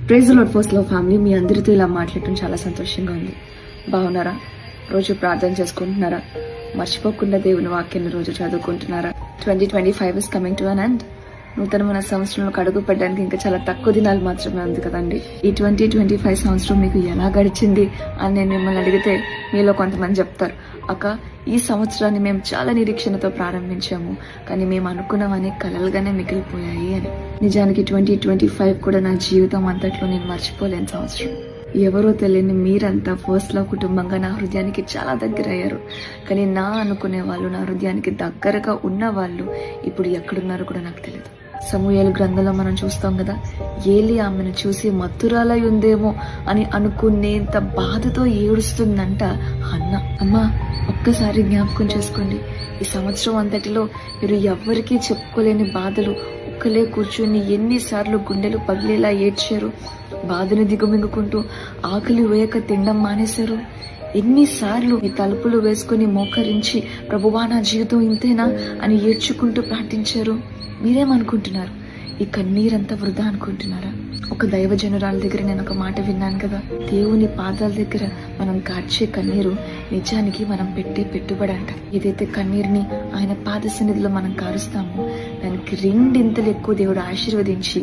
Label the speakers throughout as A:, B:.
A: Praise the lord first love family, మీ అందరితో ఇలా మాట్లాడటం చాలా సంతోషంగా ఉంది. బాగున్నారా? రోజు ప్రార్థన చేసుకుంటున్నారా? మర్చిపోకుండా దేవుని వాక్యాన్ని రోజు చదువుకుంటున్నారా? 2025 is coming to an end. నూతనమైన సంవత్సరంలో అడుగు పెట్టడానికి ఇంకా చాలా తక్కువ దినాలు మాత్రమే ఉంది కదండి. ఈ 2025 సంవత్సరం మీకు ఎలా గడిచింది అని నేను మిమ్మల్ని అడిగితే మీలో కొంతమంది చెప్తారు, అక్క ఈ సంవత్సరాన్ని మేము చాలా నిరీక్షణతో ప్రారంభించాము, కానీ మేము అనుకున్నవన్నీ కలలుగానే మిగిలిపోయాయి అని. నిజానికి 2025 కూడా నా జీవితం అంతట్లో నేను మర్చిపోలేని సంవత్సరం. ఎవరో తెలియని మీరంతా ఫస్ట్ లవ్ కుటుంబంగా నా హృదయానికి చాలా దగ్గర అయ్యారు. కానీ నా అనుకునే వాళ్ళు, నా హృదయానికి దగ్గరగా ఉన్న వాళ్ళు ఇప్పుడు ఎక్కడున్నారో కూడా నాకు తెలియదు. సమూయేలు గ్రంథంలో మనం చూస్తాం కదా, ఏలి ఆమెను చూసి మత్తురాలై ఉందేమో అని అనుకునేంత బాధతో ఏడుస్తుందంట హన్నా. అమ్మా, ఒక్కసారి జ్ఞాపకం చేసుకోండి, ఈ సంవత్సరం అంతటిలో మీరు ఎవ్వరికీ చెప్పుకోలేని బాధలు ఒక్కలే కూర్చుని ఎన్నిసార్లు గుండెలు పగిలేలా ఏడ్చారు, బాధను దిగుమింగుకుంటూ ఆకలి వేయక తినడం మానేశారు. ఎన్నిసార్లు మీ తలుపులు వేసుకుని మోకరించి ప్రభువా నా జీవితం ఇంతేనా అని ఏడ్చుకుంటూ ప్రార్థించారు. మీరేమనుకుంటున్నారు? ఈ కన్నీరంతా వృధా అనుకుంటున్నారా? ఒక దైవజనురాల దగ్గర నేను ఒక మాట విన్నాను కదా, దేవుని పాదాల దగ్గర మనం కార్చే కన్నీరు నిజానికి మనం పెట్టే పెట్టుబడి అంట. ఏదైతే కన్నీరుని ఆయన పాద సన్నిధిలో మనం కారుస్తామో దానికి రెండింతలు ఎక్కువ దేవుడు ఆశీర్వదించి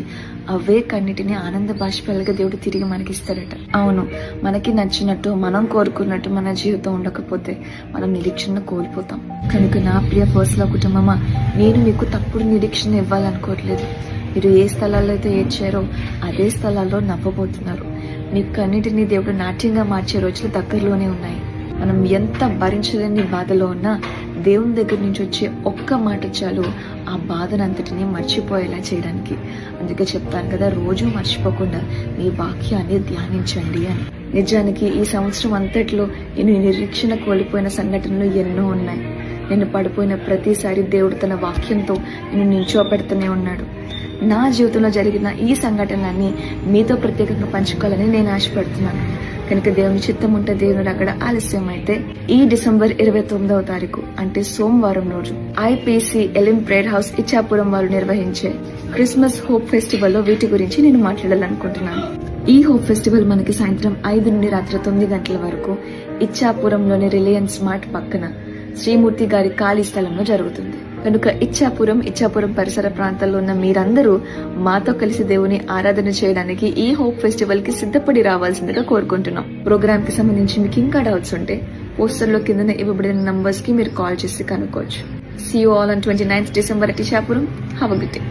A: అవే కన్నిటిని ఆనంద బాష్పాలుగా దేవుడు తిరిగి మనకి ఇస్తాడట. అవును, మనకి నచ్చినట్టు మనం కోరుకున్నట్టు మన జీవితం ఉండకపోతే మనం నిరీక్షణ కోల్పోతాం. కనుక నా ప్రియ ఫస్ట్ లవ్ కుటుంబమా, నేను మీకు తప్పుడు నిరీక్షణ ఇవ్వాలనుకోవట్లేదు. మీరు ఏ స్థలాల్లో అయితే ఏడ్చారో అదే స్థలాల్లో నవ్వబోతున్నారు. మీ కన్నిటిని దేవుడు నాట్యంగా మార్చే రోజులు దగ్గరలోనే ఉన్నాయి. మనం ఎంత భరించలేని బాధలో ఉన్నా దేవుని దగ్గర నుంచి వచ్చే ఒక్క మాట చాలు ఆ బాధనంతటిని మర్చిపోయేలా చేయడానికి. అందుకే చెప్తాను కదా, రోజు మర్చిపోకుండా మీ వాక్యాన్ని ధ్యానించండి అని. నిజానికి ఈ సంవత్సరం అంతట్లో నేను నిరీక్షణ కోల్పోయిన సంఘటనలు ఎన్నో ఉన్నాయి. నేను పడిపోయిన ప్రతిసారి దేవుడు తన వాక్యంతో నేను నిల్చోబెడుతూనే ఉన్నాడు. నా జీవితంలో జరిగిన ఈ సంఘటనలన్నీ మీతో ప్రత్యేకంగా పంచుకోవాలని నేను ఆశపడుతున్నాను. కనుక దేవుని చిత్తం ఉంటే దేవుడు అక్కడ ఆలస్యం అయితే ఈ డిసెంబర్ 29వ తారీఖు అంటే సోమవారం రోజు ఐపీసీ ఎలిం ప్రేయర్ హౌస్ ఇచ్చాపురం వారు నిర్వహించే క్రిస్మస్ హోప్ ఫెస్టివల్ లో వీటి గురించి నేను మాట్లాడాలనుకుంటున్నాను. ఈ హోప్ ఫెస్టివల్ మనకి సాయంత్రం 5 నుండి రాత్రి 9 గంటల వరకు ఇచ్చాపురంలోని రిలయన్స్ మార్ట్ పక్కన శ్రీమూర్తి గారి ఖాళీ స్థలంలో జరుగుతుంది. కనుక ఇచ్చాపురం పరిసర ప్రాంతాల్లో ఉన్న మీరందరూ మాతో కలిసి దేవుని ఆరాధన చేయడానికి ఈ హోప్ ఫెస్టివల్ కి సిద్ధపడి రావాల్సిందిగా కోరుకుంటున్నాం. ప్రోగ్రామ్ కి సంబంధించి మీకు ఇంకా డౌట్స్ ఉంటే పోస్టర్ లో కింద ఇవ్వబడిన నంబర్స్ కి మీరు కాల్ చేసి కనుక్కోవచ్చు. See you all on 29th December at Ichapuram. Have a good day.